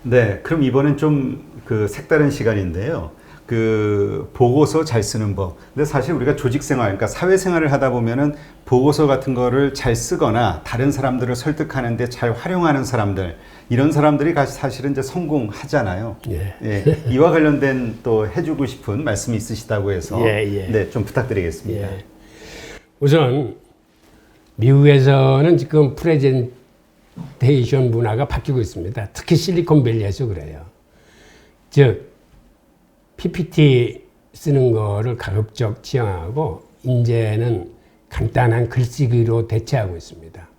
네, 그럼 이번엔 좀 그 색다른 시간인데요. 그 보고서 잘 쓰는 법. 근데 사실 우리가 조직 생활, 그러니까 사회 생활을 하다 보면은 보고서 같은 거를 잘 쓰거나 다른 사람들을 설득하는데 잘 활용하는 사람들, 이런 사람들이 사실은 이제 성공하잖아요. 예. 예, 이와 관련된 또 해주고 싶은 말씀이 있으시다고 해서 예, 예. 네, 좀 부탁드리겠습니다. 예. 우선 미국에서는 지금 프레젠테이션 문화가 바뀌고 있습니다. 특히 실리콘밸리에서 그래요. 즉 PPT 쓰는 거를 가급적 지향하고 이제는 간단한 글쓰기로 대체하고 있습니다.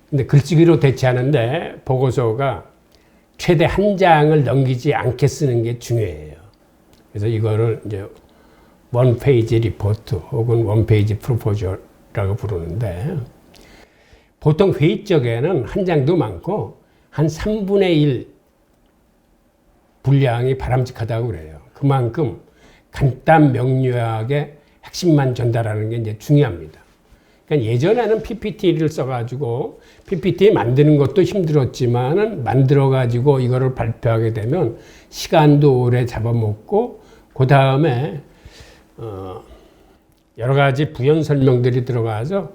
근데 글쓰기로 대체하는데 보고서가 최대 한 장을 넘기지 않게 쓰는 게 중요해요. 그래서 이거를 이제 원 페이지 리포트 혹은 원 페이지 프로포저라고 부르는데, 보통 회의 쪽에는 한 장도 많고 한 3분의 1 분량이 바람직하다고 그래요. 그만큼 간단 명료하게 핵심만 전달하는 게 이제 중요합니다. 그러니까 예전에는 PPT를 써가지고 PPT 만드는 것도 힘들었지만은 만들어가지고 이거를 발표하게 되면 시간도 오래 잡아먹고 그 다음에 여러 가지 부연 설명들이 들어가서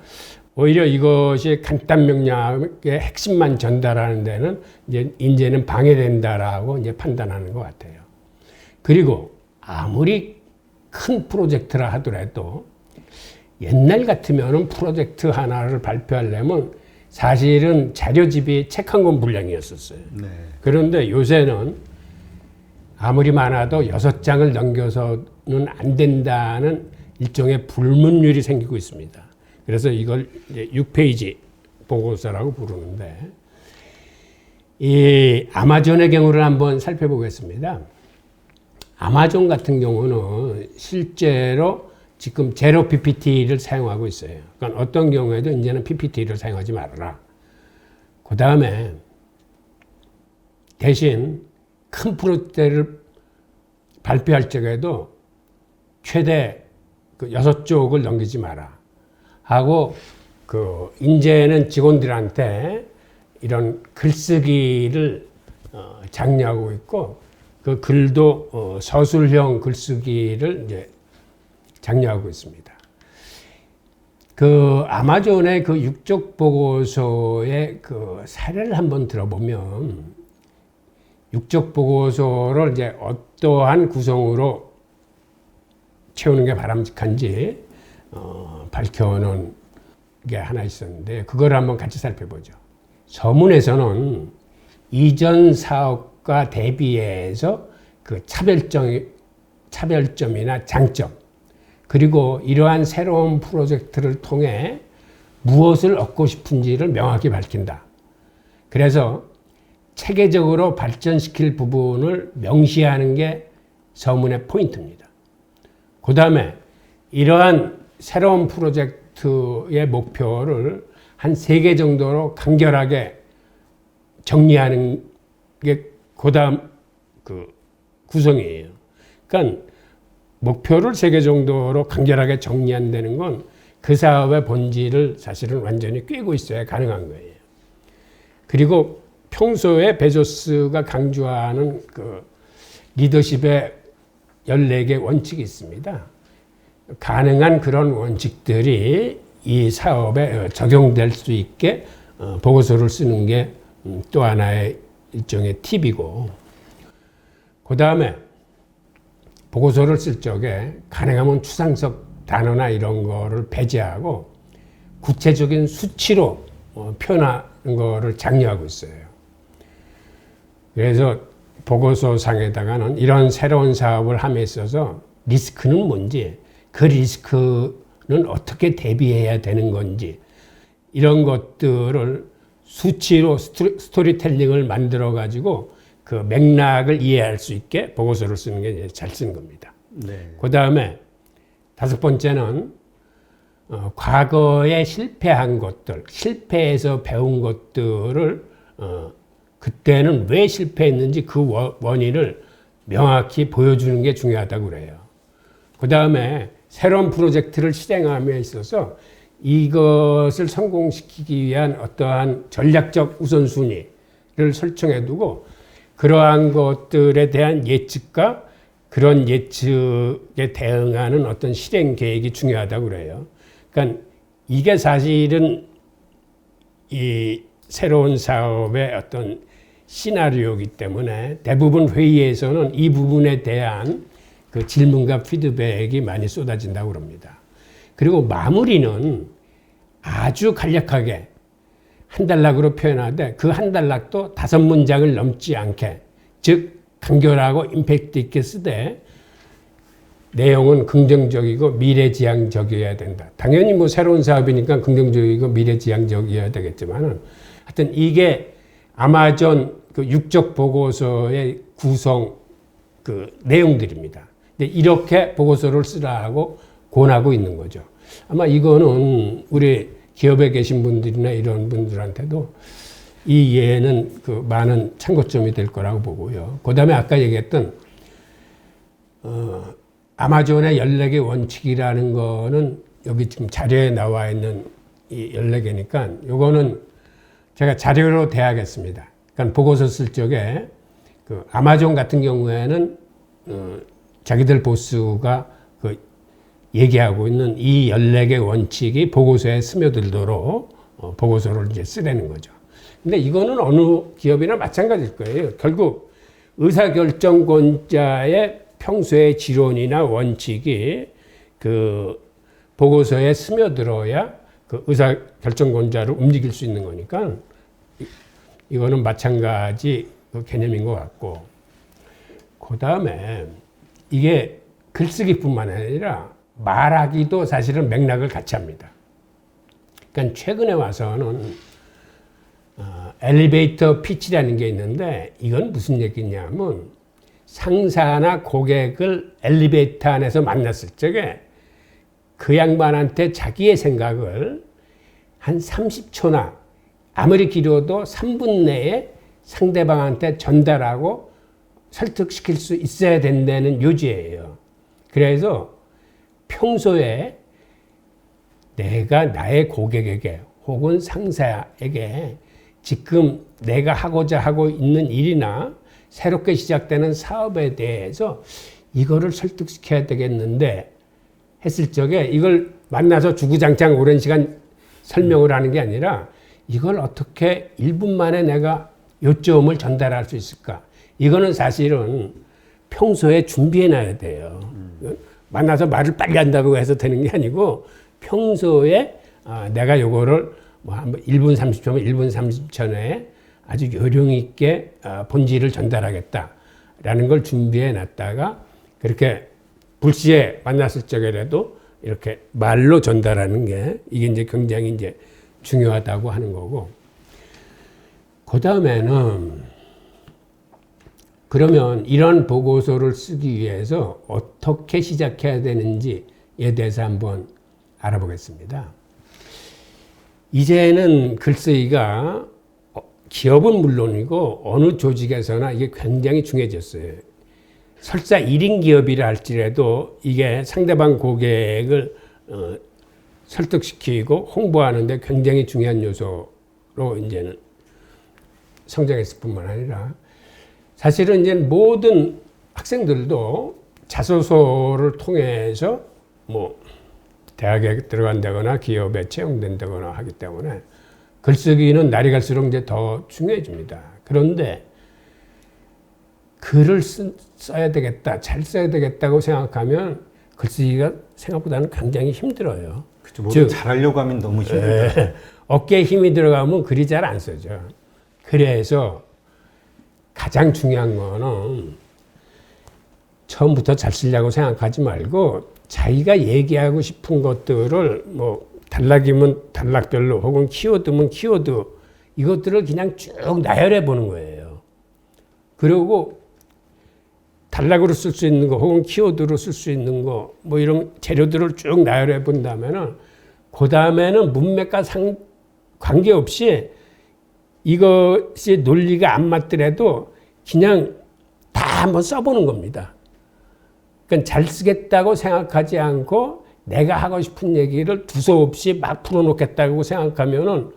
오히려 이것이 간단 명료하게 핵심만 전달하는 데는 이제는 방해된다라고 이제 판단하는 것 같아요. 그리고 아무리 큰 프로젝트라 하더라도 옛날 같으면은 프로젝트 하나를 발표하려면 사실은 자료집이 책 한 권 분량이었었어요. 네. 그런데 요새는 아무리 많아도 6장을 넘겨서는 안 된다는 일종의 불문율이 생기고 있습니다. 그래서 이걸 이제 6페이지 보고서라고 부르는데, 이 아마존의 경우를 한번 살펴보겠습니다. 아마존 같은 경우는 실제로 지금 제로 PPT를 사용하고 있어요. 그러니까 어떤 경우에도 이제는 PPT를 사용하지 말아라. 그 다음에 대신 큰 프로젝트를 발표할 적에도 최대 6쪽을 넘기지 마라 하고, 이제는 직원들한테 이런 글쓰기를 장려하고 있고, 그 글도 서술형 글쓰기를 이제 장려하고 있습니다. 그 아마존의 그 6쪽 보고서의 그 사례를 한번 들어보면, 6쪽 보고서를 이제 어떠한 구성으로 채우는 게 바람직한지 밝혀놓은 게 하나 있었는데, 그걸 한번 같이 살펴보죠. 서문에서는 이전 사업과 대비해서 그 차별점이나 장점, 그리고 이러한 새로운 프로젝트를 통해 무엇을 얻고 싶은지를 명확히 밝힌다. 그래서 체계적으로 발전시킬 부분을 명시하는 게 서문의 포인트입니다. 그 다음에 이러한 새로운 프로젝트의 목표를 한 3개 정도로 간결하게 정리하는 게 그 다음 그 구성이에요. 그러니까 목표를 3개 정도로 간결하게 정리한다는 건 그 사업의 본질을 사실은 완전히 꿰고 있어야 가능한 거예요. 그리고 평소에 베조스가 강조하는 그 리더십의 14개 원칙이 있습니다. 가능한 그런 원칙들이 이 사업에 적용될 수 있게 보고서를 쓰는 게 또 하나의 일종의 팁이고, 그 다음에 보고서를 쓸 적에 가능하면 추상적 단어나 이런 거를 배제하고 구체적인 수치로 표현하는 거를 장려하고 있어요. 그래서 보고서상에다가는 이런 새로운 사업을 함에 있어서 리스크는 뭔지, 그 리스크는 어떻게 대비해야 되는 건지, 이런 것들을 수치로 스토리텔링을 만들어 가지고 그 맥락을 이해할 수 있게 보고서를 쓰는 게 잘 쓰는 겁니다. 네. 그 다음에 5번째는 과거에 실패한 것들, 실패해서 배운 것들을 그때는 왜 실패했는지 그 원인을 명확히 보여주는 게 중요하다고 그래요. 그 다음에 새로운 프로젝트를 실행함에 있어서 이것을 성공시키기 위한 어떠한 전략적 우선순위를 설정해 두고 그러한 것들에 대한 예측과 그런 예측에 대응하는 어떤 실행 계획이 중요하다고 그래요. 그러니까 이게 사실은 이 새로운 사업의 어떤 시나리오이기 때문에 대부분 회의에서는 이 부분에 대한 그 질문과 피드백이 많이 쏟아진다고 그럽니다. 그리고 마무리는 아주 간략하게 한 단락으로 표현하되 그 한 단락도 5문장을 넘지 않게, 즉 간결하고 임팩트 있게 쓰되 내용은 긍정적이고 미래지향적이어야 된다. 당연히 뭐 새로운 사업이니까 긍정적이고 미래지향적이어야 되겠지만은 하여튼 이게 아마존 그 육적 보고서의 구성 그 내용들입니다. 근데 이렇게 보고서를 쓰라고 권하고 있는 거죠. 아마 이거는 우리 기업에 계신 분들이나 이런 분들한테도 이 예는 그 많은 참고점이 될 거라고 보고요. 그 다음에 아까 얘기했던 아마존의 14개 원칙이라는 거는 여기 지금 자료에 나와 있는 이 14개니까 요거는 제가 자료로 대하겠습니다. 그러니까 보고서 쓸 적에 그 아마존 같은 경우에는 자기들 보스가 그 얘기하고 있는 이 14개 원칙이 보고서에 스며들도록 보고서를 이제 쓰라는 거죠. 근데 이거는 어느 기업이나 마찬가지일 거예요. 결국 의사결정권자의 평소의 지론이나 원칙이 그 보고서에 스며들어야 그 의사결정권자를 움직일 수 있는 거니까 이거는 마찬가지 그 개념인 것 같고, 그 다음에 이게 글쓰기뿐만 아니라 말하기도 사실은 맥락을 같이 합니다. 그러니까 최근에 와서는 엘리베이터 피치라는 게 있는데 이건 무슨 얘기냐면 상사나 고객을 엘리베이터 안에서 만났을 적에 그 양반한테 자기의 생각을 한 30초나 아무리 길어도 3분 내에 상대방한테 전달하고 설득시킬 수 있어야 된다는 요지예요. 그래서 평소에 내가 나의 고객에게 혹은 상사에게 지금 내가 하고자 하고 있는 일이나 새롭게 시작되는 사업에 대해서 이거를 설득시켜야 되겠는데 했을 적에 이걸 만나서 주구장창 오랜 시간 설명을 하는 게 아니라 이걸 어떻게 1분 만에 내가 요점을 전달할 수 있을까? 이거는 사실은 평소에 준비해 놔야 돼요. 만나서 말을 빨리 한다고 해서 되는 게 아니고 평소에 내가 요거를 뭐 한 1분 30초면 1분 30초 내에 아주 요령 있게 본질을 전달하겠다라는 걸 준비해 놨다가 그렇게 불시에 만났을 적에라도 이렇게 말로 전달하는 게 이게 이제 굉장히 이제 중요하다고 하는 거고, 그 다음에는 그러면 이런 보고서를 쓰기 위해서 어떻게 시작해야 되는지에 대해서 한번 알아보겠습니다. 이제는 글쓰기가 기업은 물론이고 어느 조직에서나 이게 굉장히 중요해졌어요. 설사 1인 기업이라 할지라도 이게 상대방 고객을 설득시키고 홍보하는데 굉장히 중요한 요소로 이제는 성장했을 뿐만 아니라 사실은 이제 모든 학생들도 자소서를 통해서 뭐 대학에 들어간다거나 기업에 채용된다거나 하기 때문에 글쓰기는 날이 갈수록 이제 더 중요해집니다. 그런데 글을 써야 되겠다, 잘 써야 되겠다고 생각하면 글쓰기가 생각보다는 굉장히 힘들어요. 그렇죠. 뭐든 잘하려고 하면 너무 힘들죠. 어깨에 힘이 들어가면 글이 잘 안 써져. 그래서 가장 중요한 거는 처음부터 잘 쓰려고 생각하지 말고 자기가 얘기하고 싶은 것들을 뭐 단락이면 단락별로 혹은 키워드면 키워드 이것들을 그냥 쭉 나열해 보는 거예요. 그리고 단락으로 쓸 수 있는 거 혹은 키워드로 쓸 수 있는 거 뭐 이런 재료들을 쭉 나열해 본다면은 그 다음에는 문맥과 관계없이 이것이 논리가 안 맞더라도 그냥 다 한번 써보는 겁니다. 그러니까 잘 쓰겠다고 생각하지 않고 내가 하고 싶은 얘기를 두서없이 막 풀어놓겠다고 생각하면은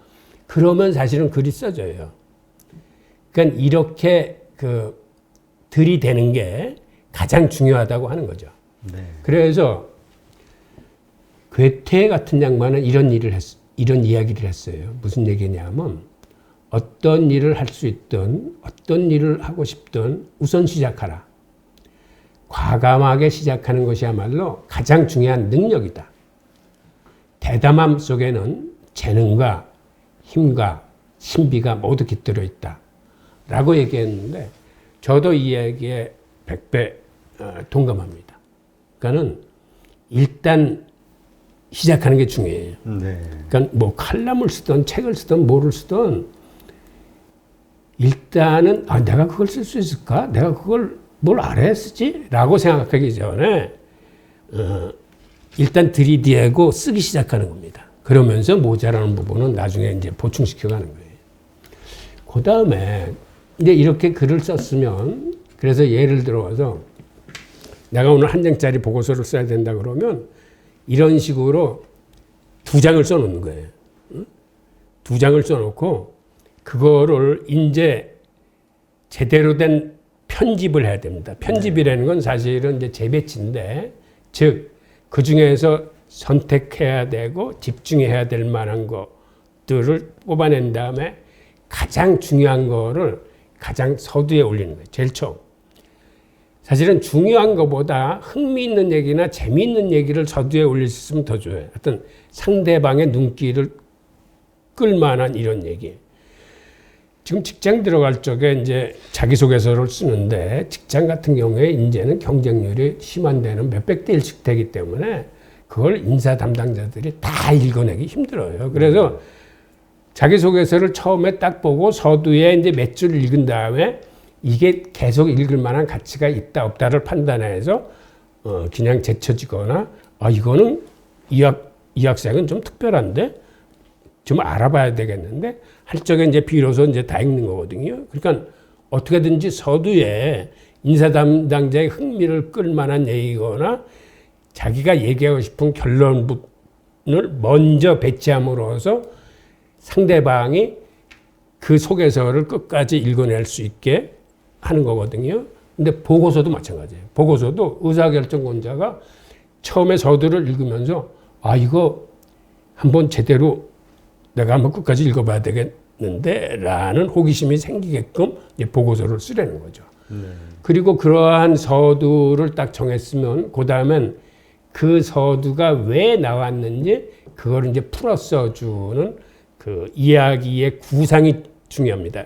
그러면 사실은 글이 써져요. 그러니까 이렇게 그 들이대는 게 가장 중요하다고 하는 거죠. 네. 그래서 괴테 같은 양반은 이런 이야기를 했어요. 무슨 얘기냐면 어떤 일을 할 수 있든 어떤 일을 하고 싶든 우선 시작하라. 과감하게 시작하는 것이야말로 가장 중요한 능력이다. 대담함 속에는 재능과 힘과 신비가 모두 깃들어 있다. 라고 얘기했는데 저도 이 얘기에 100배 동감합니다. 그러니까는 일단 시작하는 게 중요해요. 네. 그러니까 뭐 칼럼을 쓰든 책을 쓰든 뭐를 쓰든 일단은 내가 그걸 쓸 수 있을까? 내가 그걸 뭘 알아야 쓰지? 라고 생각하기 전에 일단 들이대고 쓰기 시작하는 겁니다. 그러면서 모자라는 부분은 나중에 이제 보충시켜 가는 거예요. 그 다음에 이제 이렇게 글을 썼으면 그래서 예를 들어서 내가 오늘 한 장짜리 보고서를 써야 된다 그러면 이런 식으로 2장을 써놓는 거예요. 2장을 써놓고 그거를 이제 제대로 된 편집을 해야 됩니다. 편집이라는 건 사실은 이제 재배치인데, 즉, 그 중에서 선택해야 되고 집중해야 될 만한 것들을 뽑아낸 다음에 가장 중요한 거를 가장 서두에 올리는 거예요. 제일 처음. 사실은 중요한 것보다 흥미있는 얘기나 재미있는 얘기를 서두에 올릴 수 있으면 더 좋아요. 어떤 상대방의 눈길을 끌 만한 이런 얘기. 지금 직장 들어갈 적에 이제 자기소개서를 쓰는데 직장 같은 경우에 이제는 경쟁률이 심한 데는 몇백 대 1씩 되기 때문에 그걸 인사 담당자들이 다 읽어내기 힘들어요. 그래서 자기소개서를 처음에 딱 보고 서두에 이제 몇 줄 읽은 다음에 이게 계속 읽을 만한 가치가 있다 없다를 판단해서 그냥 제쳐지거나 이거는 이 학생은 좀 특별한데 좀 알아봐야 되겠는데 할 적에 이제 비로소 이제 다 읽는 거거든요. 그러니까 어떻게든지 서두에 인사 담당자의 흥미를 끌 만한 얘기거나 자기가 얘기하고 싶은 결론을 먼저 배치함으로써 상대방이 그 소개서를 끝까지 읽어낼 수 있게 하는 거거든요. 근데 보고서도 마찬가지예요. 보고서도 의사결정권자가 처음에 서두를 읽으면서 이거 한번 제대로 내가 한번 끝까지 읽어봐야 되겠는데 라는 호기심이 생기게끔 이제 보고서를 쓰려는 거죠. 그리고 그러한 서두를 딱 정했으면 그 다음엔 그 서두가 왜 나왔는지 그걸 이제 풀어 써주는 그 이야기의 구상이 중요합니다.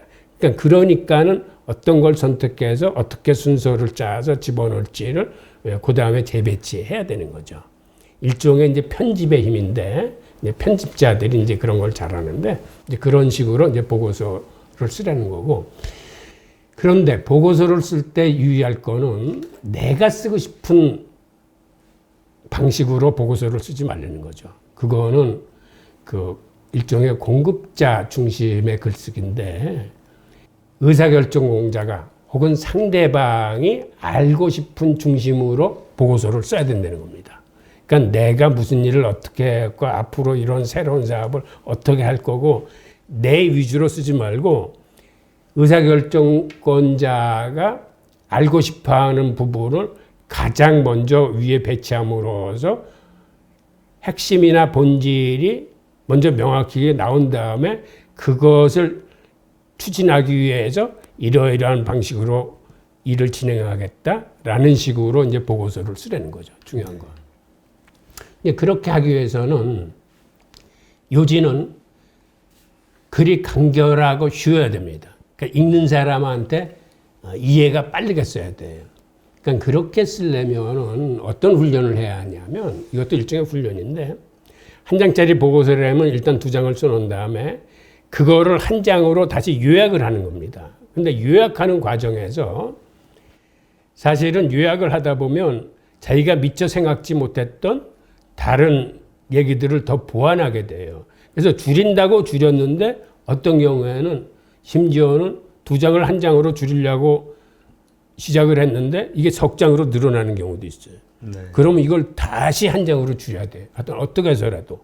그러니까는 어떤 걸 선택해서 어떻게 순서를 짜서 집어넣을지를 그 다음에 재배치해야 되는 거죠. 일종의 이제 편집의 힘인데 이제 편집자들이 이제 그런 걸 잘하는데 이제 그런 식으로 이제 보고서를 쓰라는 거고. 그런데 보고서를 쓸 때 유의할 거는 내가 쓰고 싶은 방식으로 보고서를 쓰지 말라는 거죠. 그거는 그 일종의 공급자 중심의 글쓰기인데 의사결정공자가 혹은 상대방이 알고 싶은 중심으로 보고서를 써야 된다는 겁니다. 그러니까 내가 무슨 일을 어떻게 했고 앞으로 이런 새로운 사업을 어떻게 할 거고 내 위주로 쓰지 말고 의사결정권자가 알고 싶어하는 부분을 가장 먼저 위에 배치함으로써 핵심이나 본질이 먼저 명확하게 나온 다음에 그것을 추진하기 위해서 이러이러한 방식으로 일을 진행하겠다라는 식으로 이제 보고서를 쓰라는 거죠. 중요한 건. 그렇게 하기 위해서는 요지는 글이 간결하고 쉬워야 됩니다. 그러니까 읽는 사람한테 이해가 빨리 갔어야 돼요. 그러니까 그렇게 쓰려면은 어떤 훈련을 해야 하냐면 이것도 일종의 훈련인데 한 장짜리 보고서를 하면 일단 2장을 써놓은 다음에 그거를 한 장으로 다시 요약을 하는 겁니다. 근데 요약하는 과정에서 사실은 요약을 하다 보면 자기가 미처 생각지 못했던 다른 얘기들을 더 보완하게 돼요. 그래서 줄인다고 줄였는데 어떤 경우에는 심지어는 2장을 한 장으로 줄이려고 시작을 했는데 이게 석 장으로 늘어나는 경우도 있어요. 네. 그러면 이걸 다시 한 장으로 줄여야 돼요. 하여튼 어떻게 해서라도.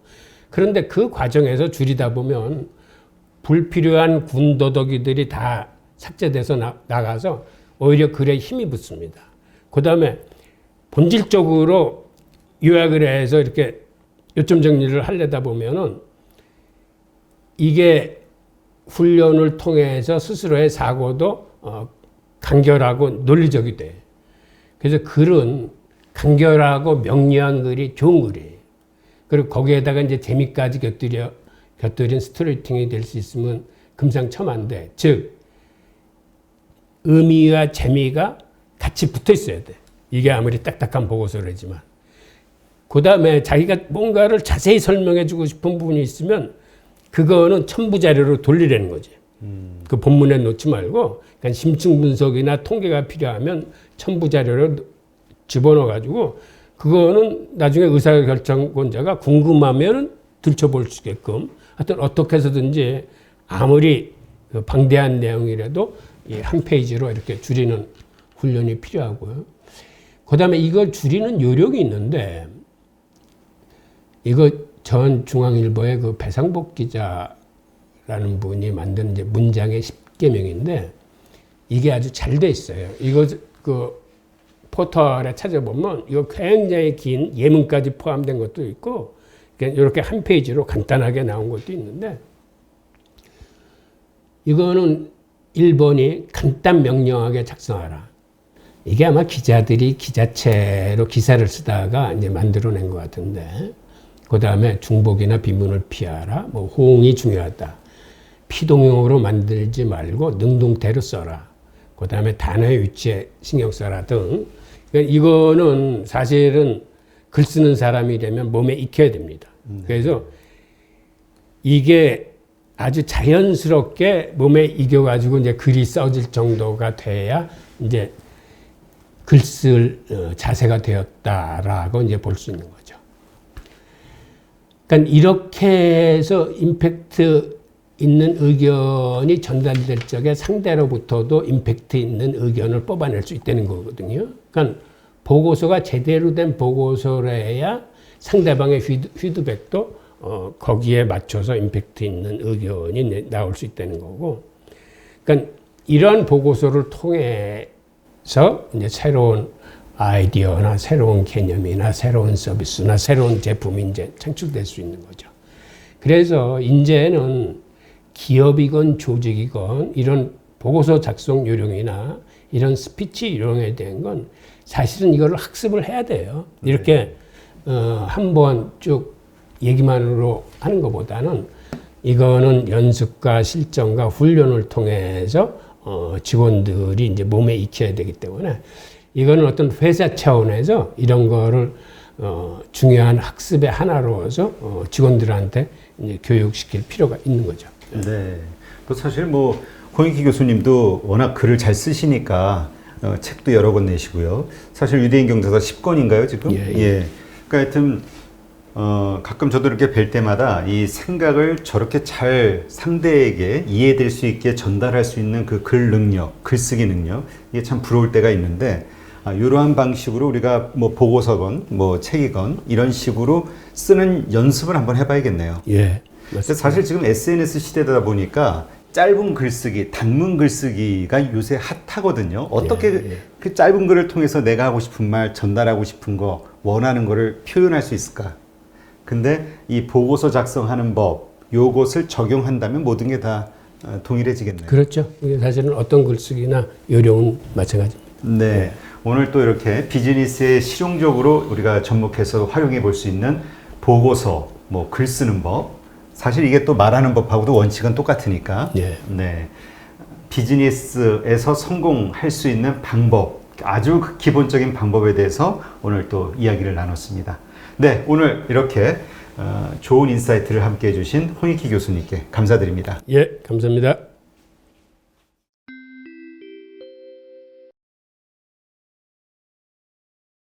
그런데 그 과정에서 줄이다 보면 불필요한 군더더기들이 다 삭제돼서 나가서 오히려 글에 힘이 붙습니다. 그 다음에 본질적으로 요약을 해서 이렇게 요점 정리를 하려다 보면은 이게 훈련을 통해서 스스로의 사고도 간결하고 논리적이 돼. 그래서 글은 간결하고 명료한 글이 좋은 글이에요. 그리고 거기에다가 이제 재미까지 곁들인 스토리팅이 될 수 있으면 금상첨화인데, 즉 의미와 재미가 같이 붙어 있어야 돼. 이게 아무리 딱딱한 보고서라지만. 그 다음에 자기가 뭔가를 자세히 설명해 주고 싶은 부분이 있으면 그거는 첨부 자료로 돌리라는 거지. 그 본문에 놓지 말고, 그러니까 심층 분석이나 통계가 필요하면 첨부 자료를 집어넣어 가지고 그거는 나중에 의사결정권자가 궁금하면 들춰볼 수 있게끔 하여튼 어떻게 해서든지 아무리 그 방대한 내용이라도 한 페이지로 이렇게 줄이는 훈련이 필요하고요. 그 다음에 이걸 줄이는 요령이 있는데, 이거 전 중앙일보의 그 배상복 기자라는 분이 만든 이제 문장의 10개명인데 이게 아주 잘 돼 있어요. 이거 그 포털에 찾아보면 이거 굉장히 긴 예문까지 포함된 것도 있고 이렇게 한 페이지로 간단하게 나온 것도 있는데, 이거는 1번이 간단 명령하게 작성하라. 이게 아마 기자들이 기자체로 기사를 쓰다가 이제 만들어낸 것 같은데, 그 다음에 중복이나 비문을 피하라. 뭐 호응이 중요하다. 피동형으로 만들지 말고 능동태로 써라. 그 다음에 단어의 위치에 신경 써라 등. 그러니까 이거는 사실은 글 쓰는 사람이 되면 몸에 익혀야 됩니다. 그래서 이게 아주 자연스럽게 몸에 익혀가지고 이제 글이 써질 정도가 돼야 이제 글 쓸 자세가 되었다라고 이제 볼 수 있는 거죠. 그러니까 이렇게 해서 임팩트 있는 의견이 전달될 적에 상대로부터도 임팩트 있는 의견을 뽑아낼 수 있다는 거거든요. 그러니까 보고서가 제대로 된 보고서래야 상대방의 피드백도 거기에 맞춰서 임팩트 있는 의견이 나올 수 있다는 거고. 그러니까 이러한 보고서를 통해서 이제 새로운 아이디어나 새로운 개념이나 새로운 서비스나 새로운 제품이 이제 창출될 수 있는 거죠. 그래서 이제는 기업이건 조직이건 이런 보고서 작성 요령이나 이런 스피치 요령에 대한 건 사실은 이거를 학습을 해야 돼요. 이렇게 한번 쭉 얘기만으로 하는 것보다는 이거는 연습과 실전과 훈련을 통해서 직원들이 이제 몸에 익혀야 되기 때문에 이거는 어떤 회사 차원에서 이런 거를 중요한 학습의 하나로서 직원들한테 이제 교육시킬 필요가 있는 거죠. 네. 또 사실 뭐 홍익희 교수님도 워낙 글을 잘 쓰시니까 책도 여러 권 내시고요. 사실 유대인 경제사 10권인가요 지금? 예. 그러니까 하여튼 가끔 저도 이렇게 뵐 때마다 이 생각을 저렇게 잘 상대에게 이해될 수 있게 전달할 수 있는 그 글 능력, 글쓰기 능력, 이게 참 부러울 때가 있는데, 이러한 방식으로 우리가 뭐 보고서건 뭐 책이건 이런 식으로 쓰는 연습을 한번 해봐야겠네요. 예. 근데 사실 지금 SNS 시대다 보니까 짧은 글쓰기, 단문 글쓰기가 요새 핫하거든요. 어떻게 그 짧은 글을 통해서 내가 하고 싶은 말, 전달하고 싶은 거, 원하는 거를 표현할 수 있을까? 근데 이 보고서 작성하는 법, 요것을 적용한다면 모든 게 다 동일해지겠네요. 그렇죠. 이게 사실은 어떤 글쓰기나 요령은 마찬가지입니다. 네. 오늘 또 이렇게 비즈니스에 실용적으로 우리가 접목해서 활용해 볼 수 있는 보고서, 뭐 글 쓰는 법, 사실 이게 또 말하는 법하고도 원칙은 똑같으니까. 네. 비즈니스에서 성공할 수 있는 방법, 아주 기본적인 방법에 대해서 오늘 또 이야기를 나눴습니다. 네, 오늘 이렇게 좋은 인사이트를 함께 해주신 홍익희 교수님께 감사드립니다. 예, 감사합니다.